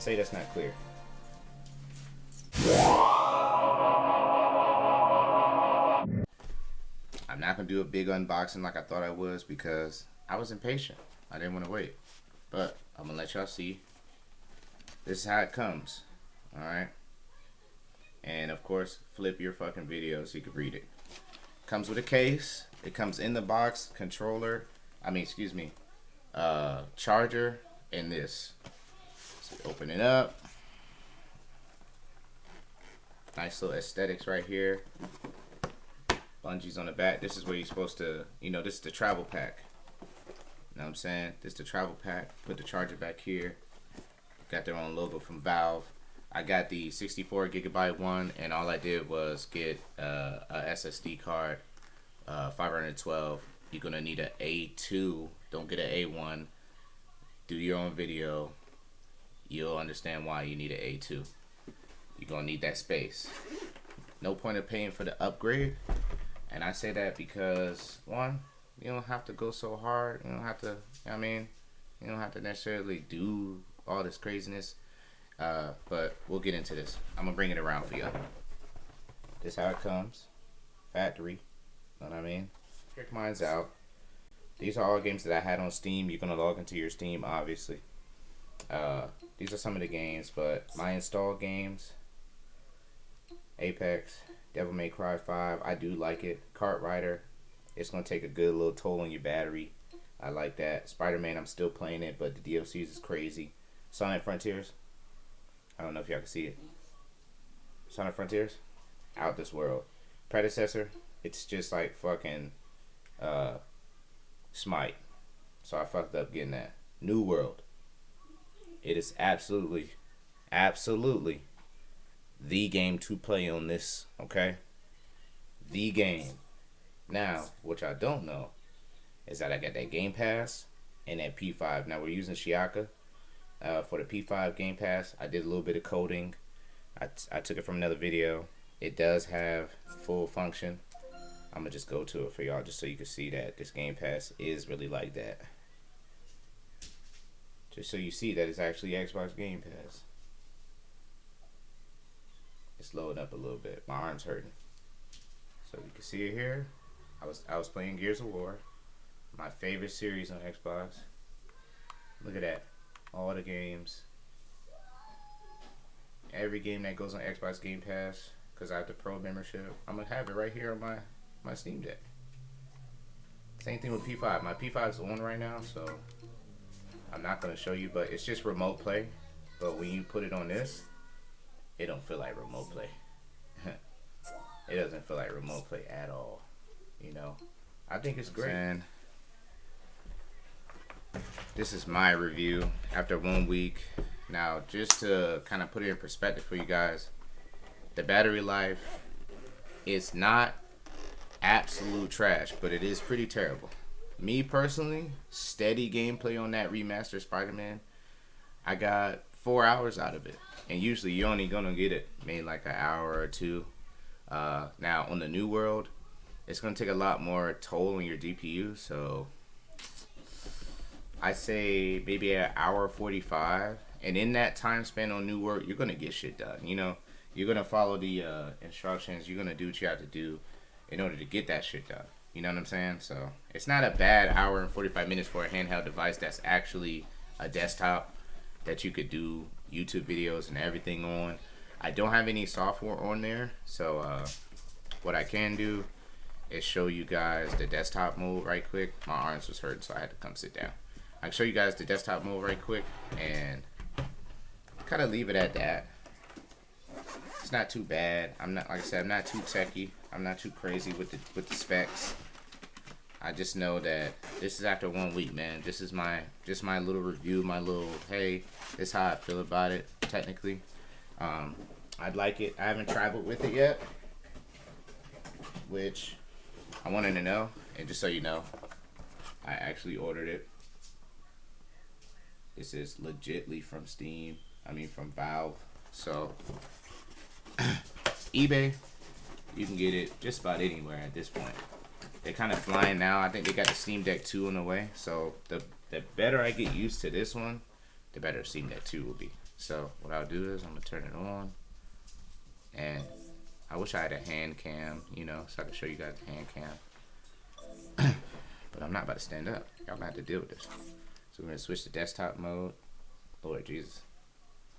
Say that's not clear. I'm not gonna do a big unboxing like I thought I was because I was impatient. I didn't want to wait. But I'm gonna let y'all see. This is how it comes. Alright? And of course, flip your fucking video so you can read it. Comes with a case. It comes in the box, controller. Charger, and this. So open it up. Nice little aesthetics right here. Bungees on the back. This is where you're supposed to, this is the travel pack. You know what I'm saying? This is the travel pack. Put the charger back here. Got their own logo from Valve. I got the 64 gigabyte one, and all I did was get a SSD card, 512. You're gonna need an A2. Don't get an A1. Do your own video. You'll understand why you need an A2. You're gonna need that space. No point of paying for the upgrade. And I say that because, one, you don't have to go so hard. You don't have to, you don't have to necessarily do all this craziness. But we'll get into this. I'm gonna bring it around for you. This is how it comes. Factory. Know what I mean? Check mine's out. These are all games that I had on Steam. You're gonna log into your Steam, obviously. These are some of the games, but my installed games: Apex, Devil May Cry 5. I do like it. Kart Rider. It's gonna take a good little toll on your battery. I like that. Spider-Man, I'm still playing it, but the DLCs is crazy. Sonic Frontiers. I don't know if y'all can see it. Sonic Frontiers, out this world. Predecessor, it's just like fucking Smite. So I fucked up getting that. New World. It is absolutely the game to play on this, okay? The game. Now, what y'all don't know is that I got that Game Pass and that P5. Now we're using Shiaka. For the P5 Game Pass, I did a little bit of coding. I took it from another video. It does have full function. I'm going to just go to it for y'all just so you can see that this Game Pass is really like that. Just so you see that it's actually Xbox Game Pass. It's loading up a little bit. My arm's hurting. So you can see it here. I was playing Gears of War. My favorite series on Xbox. Look at that. All the games. Every game that goes on Xbox Game Pass, because I have the Pro membership, I'm going to have it right here on my Steam Deck. Same thing with P5. My P5 is on right now, so I'm not going to show you, but it's just remote play. But when you put it on this, it don't feel like remote play. It doesn't feel like remote play at all. I think it's great. And this is my review after 1 week. Now, just to kind of put it in perspective for you guys, the battery life is not absolute trash, but it is pretty terrible. Me personally, steady gameplay on that remastered Spider-Man, I got 4 hours out of it. And usually you're only gonna get it maybe like an hour or two. Now on the New World, it's gonna take a lot more toll on your GPU, so I say maybe an hour 45. And in that time spent on New World, you're gonna get shit done. You're gonna follow the instructions. You're gonna do what you have to do in order to get that shit done. You know what I'm saying? So it's not a bad hour and 45 minutes for a handheld device that's actually a desktop that you could do YouTube videos and everything on. I don't have any software on there, so what I can do is show you guys the desktop mode right quick. My arms was hurting, so I had to come sit down. I can show you guys the desktop mode right quick and kind of leave it at that. It's not too bad. I'm not, like I said, I'm not too techie. I'm not too crazy with the specs. I just know that this is after 1 week, man. This is just my little review, my little, hey, this is how I feel about it, technically. I'd like it. I haven't traveled with it yet, which I wanted to know. And just so you know, I actually ordered it. This is legitly from Steam. From Valve. So, eBay, you can get it just about anywhere at this point. They're kind of flying now. I think they got the Steam Deck 2 on the way. So, the better I get used to this one, the better Steam Deck 2 will be. So what I'll do is I'm gonna turn it on, and I wish I had a hand cam, you know, so I could show you guys the hand cam. But I'm not about to stand up. Y'all gonna have to deal with this. So we're gonna switch to desktop mode. Lord Jesus.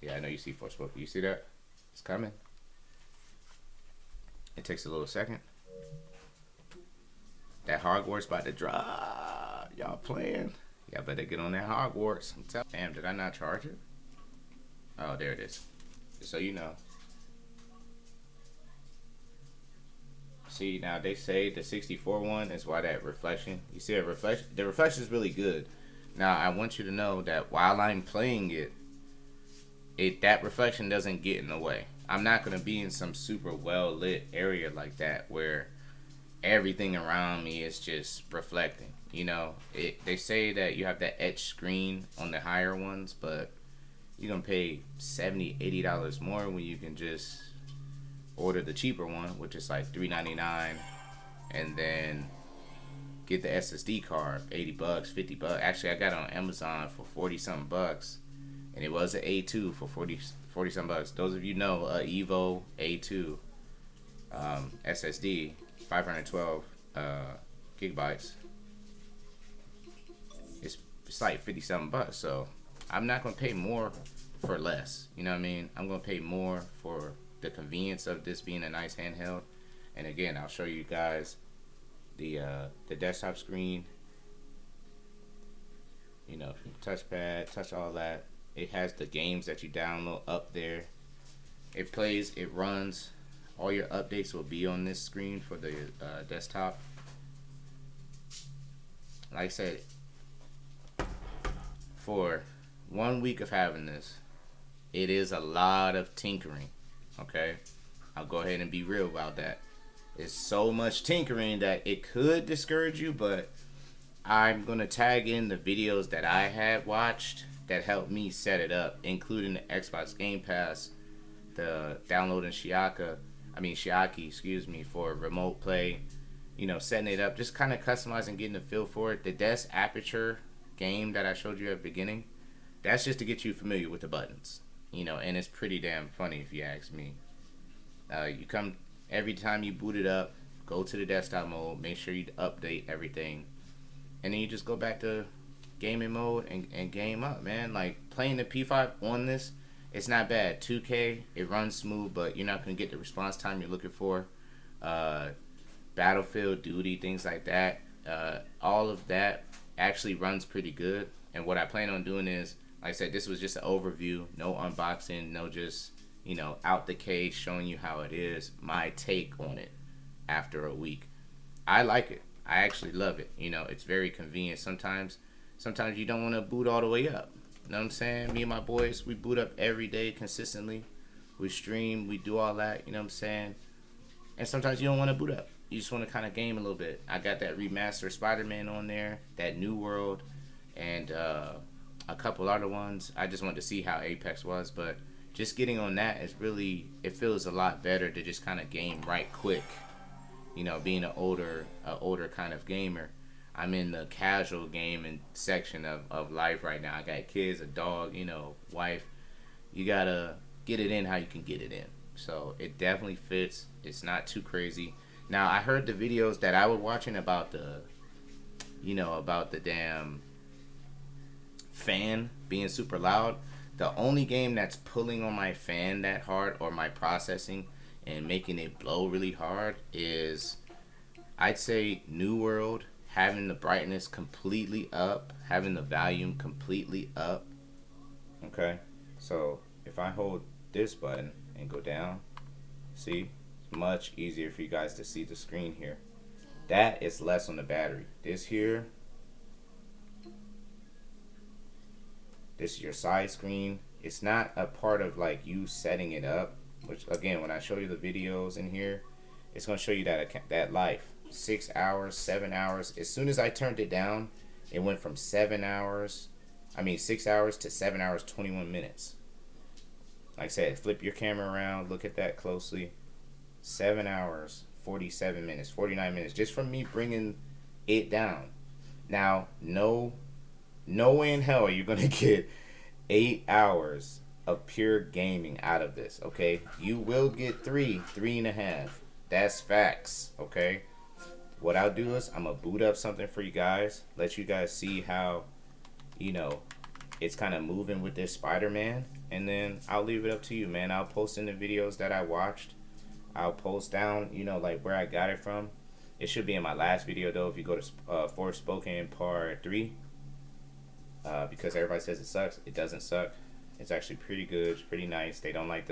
Yeah, I know you see Forspoken. You see that? It's coming. It takes a little second. That Hogwarts about to drop. Y'all playing? Y'all better get on that Hogwarts. I'm telling. Damn, did I not charge it? Oh, there it is. Just so you know. See, now they say the 64 one is why that reflection. You see a reflection? The reflection is really good. Now, I want you to know that while I'm playing it, that reflection doesn't get in the way. I'm not going to be in some super well lit area like that where everything around me is just reflecting. You know, they say that you have that etch screen on the higher ones, but you're going to pay $70, $80 more when you can just order the cheaper one, which is like $3.99, and then get the SSD card, $80, $50. Actually, I got it on Amazon for 40 something bucks, and it was an A2 for 40 something bucks. Those of you know, Evo A2 SSD, 512 gigabytes. It's like 50 something bucks. So I'm not gonna pay more for less. You know what I mean? I'm gonna pay more for the convenience of this being a nice handheld. And again, I'll show you guys the desktop screen. You know, touchpad, touch all that. It has the games that you download up there. It plays, it runs. All your updates will be on this screen for the desktop. Like I said, for 1 week of having this, it is a lot of tinkering. Okay, I'll go ahead and be real about that. It's so much tinkering that it could discourage you, but I'm gonna tag in the videos that I had watched that helped me set it up, including the Xbox Game Pass, the downloading Shiaki, excuse me, for remote play, you know, setting it up, just kind of customizing, getting a feel for it. The Desk Aperture game that I showed you at the beginning, that's just to get you familiar with the buttons, you know, and it's pretty damn funny if you ask me. You come, every time you boot it up, go to the desktop mode, make sure you update everything, and then you just go back to gaming mode and game up, man. Like, playing the P5 on this, it's not bad. 2K, it runs smooth, but you're not going to get the response time you're looking for. Battlefield, Duty, things like that. All of that actually runs pretty good. And what I plan on doing is, like I said, this was just an overview. No unboxing, no just, you know, out the case, showing you how it is. My take on it after a week. I like it. I actually love it. You know, it's very convenient. Sometimes you don't want to boot all the way up. You know what I'm saying? Me and my boys, we boot up every day consistently. We stream, we do all that, you know what I'm saying? And sometimes you don't want to boot up. You just want to kind of game a little bit. I got that remastered Spider-Man on there, that New World, and a couple other ones. I just wanted to see how Apex was, but just getting on that is really, it feels a lot better to just kind of game right quick. You know, being an older kind of gamer. I'm in the casual gaming section of life right now. I got kids, a dog, you know, wife. You gotta get it in how you can get it in. So it definitely fits. It's not too crazy. Now, I heard the videos that I was watching about the damn fan being super loud. The only game that's pulling on my fan that hard, or my processing, and making it blow really hard is, I'd say, New World. Having the brightness completely up, having the volume completely up. Okay, so if I hold this button and go down, see, it's much easier for you guys to see the screen here. That is less on the battery. This here, this is your side screen. It's not a part of like you setting it up, which again, when I show you the videos in here, it's gonna show you that life. 6 hours, 7 hours. As soon as I turned it down, it went from 6 hours to 7 hours 21 minutes. Like I said, flip your camera around, look at that closely. 7 hours 47 minutes, 49 minutes, just from me bringing it down. Now, no way in hell are you gonna get 8 hours of pure gaming out of this, okay? You will get 3.5. That's facts, okay? What I'll do is I'm gonna boot up something for you guys, let you guys see how, you know, it's kind of moving with this Spider-Man, and then I'll leave it up to you, man. I'll post in the videos that I watched. I'll post down, you know, like where I got it from. It should be in my last video though. If you go to Forspoken Part 3, because everybody says it sucks, it doesn't suck. It's actually pretty good. It's pretty nice. They don't like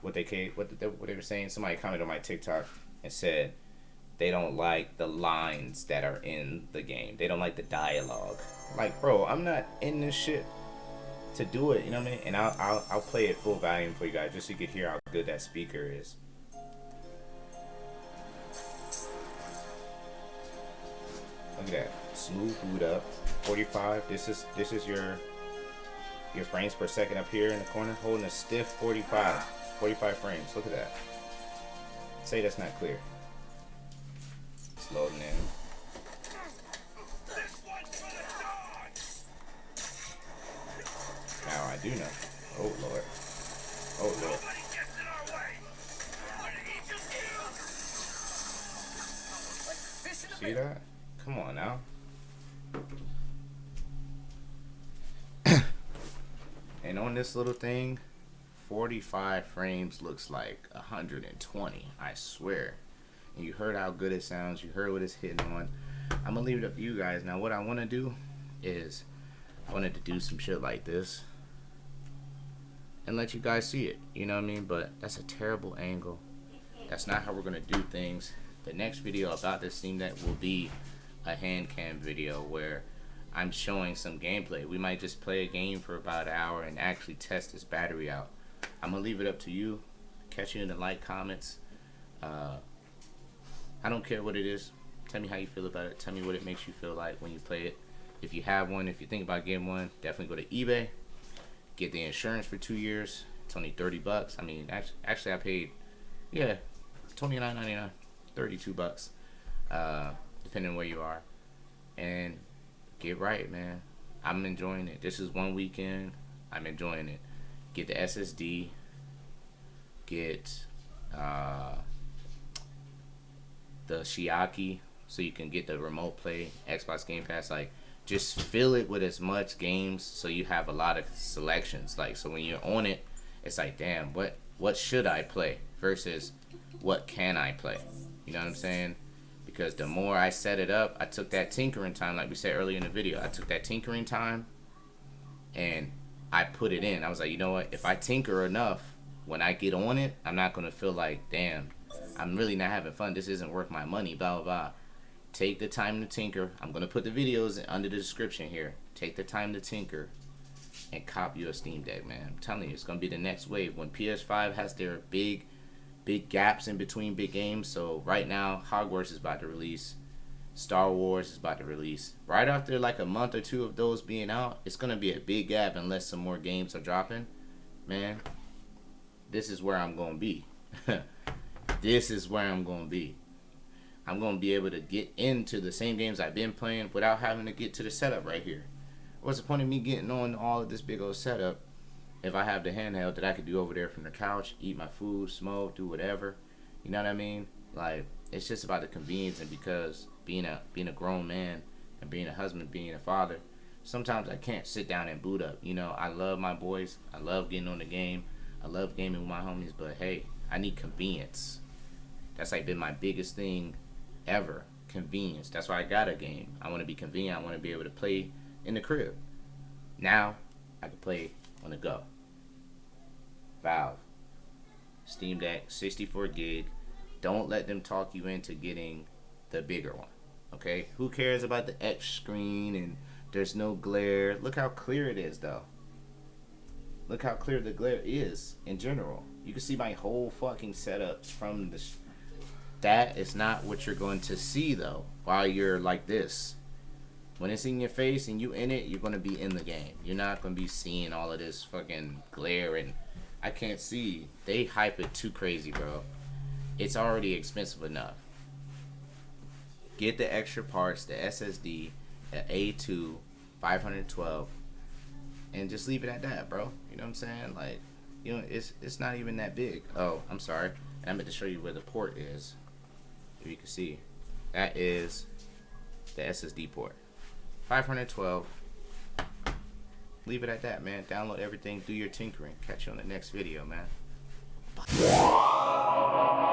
what they were saying. Somebody commented on my TikTok and said they don't like the lines that are in the game. They don't like the dialogue. Like, bro, I'm not in this shit to do it. You know what I mean? And I'll play it full volume for you guys just so you can hear how good that speaker is. Look at that. Smooth boot up. 45. This is your frames per second up here in the corner, holding a stiff 45 frames. Look at that. Say that's not clear. It's loading in. Now I do know. Oh Lord. Oh Lord. See that? Come on now. And on this little thing, 45 frames looks like 120, I swear. And you heard how good it sounds, you heard what it's hitting on. I'm gonna leave it up to you guys. Now what I wanna do is, I wanted to do some shit like this and let you guys see it, you know what I mean? But that's a terrible angle. That's not how we're gonna do things. The next video about this Steam Deck will be a hand cam video where I'm showing some gameplay. We might just play a game for about an hour and actually test this battery out. I'm gonna leave it up to you. Catch you in the like comments. I don't care what it is. Tell me how you feel about it. Tell me what it makes you feel like when you play it. If you have one, if you think about getting one, definitely go to eBay. Get the insurance for 2 years. It's only 30 bucks. I mean, actually I paid, yeah, $29.99, 32 bucks, depending on where you are. And get right, man. I'm enjoying it. This is one weekend. I'm enjoying it. Get the SSD. Get the Shiaki so you can get the remote play Xbox Game Pass. Like, just fill it with as much games so you have a lot of selections. Like, so when you're on it, it's like, damn, what should I play versus what can I play? You know what I'm saying? Because the more I set it up, I took that tinkering time, like we said earlier in the video. I took that tinkering time and I put it in. I was like, you know what? If I tinker enough, when I get on it, I'm not going to feel like, damn, I'm really not having fun. This isn't worth my money, blah, blah, blah. Take the time to tinker. I'm going to put the videos under the description here. Take the time to tinker and cop you a Steam Deck, man. I'm telling you, it's going to be the next wave. When PS5 has their big gaps in between big games. So right now, Hogwarts is about to release. Star Wars is about to release. Right after like a month or two of those being out, it's going to be a big gap unless some more games are dropping. Man, this is where I'm going to be. This is where I'm going to be. I'm going to be able to get into the same games I've been playing without having to get to the setup right here. What's the point of me getting on all of this big old setup if I have the handheld that I could do over there from the couch, eat my food, smoke, do whatever? You know what I mean? Like, it's just about the convenience. And because being a grown man and being a husband, being a father, sometimes I can't sit down and boot up. You know, I love my boys. I love getting on the game. I love gaming with my homies. But hey, I need convenience. That's like been my biggest thing ever. Convenience. That's why I got a game. I want to be convenient. I want to be able to play in the crib. Now I can play on the go. Valve. Steam Deck, 64 gig. Don't let them talk you into getting the bigger one. Okay? Who cares about the X screen and there's no glare? Look how clear it is, though. Look how clear the glare is in general. You can see my whole fucking setup from the... That is not what you're going to see, though, while you're like this. When it's in your face and you in it, you're going to be in the game. You're not going to be seeing all of this fucking glare and I can't see. They hype it too crazy, bro. It's already expensive enough. Get the extra parts, the SSD, the A2, 512. and just leave it at that, bro. You know what I'm saying? Like, you know, it's not even that big. Oh, I'm sorry. And I meant to show you where the port is. If you can see, that is the SSD port. 512. Leave it at that, man. Download everything. Do your tinkering. Catch you on the next video, man. Bye.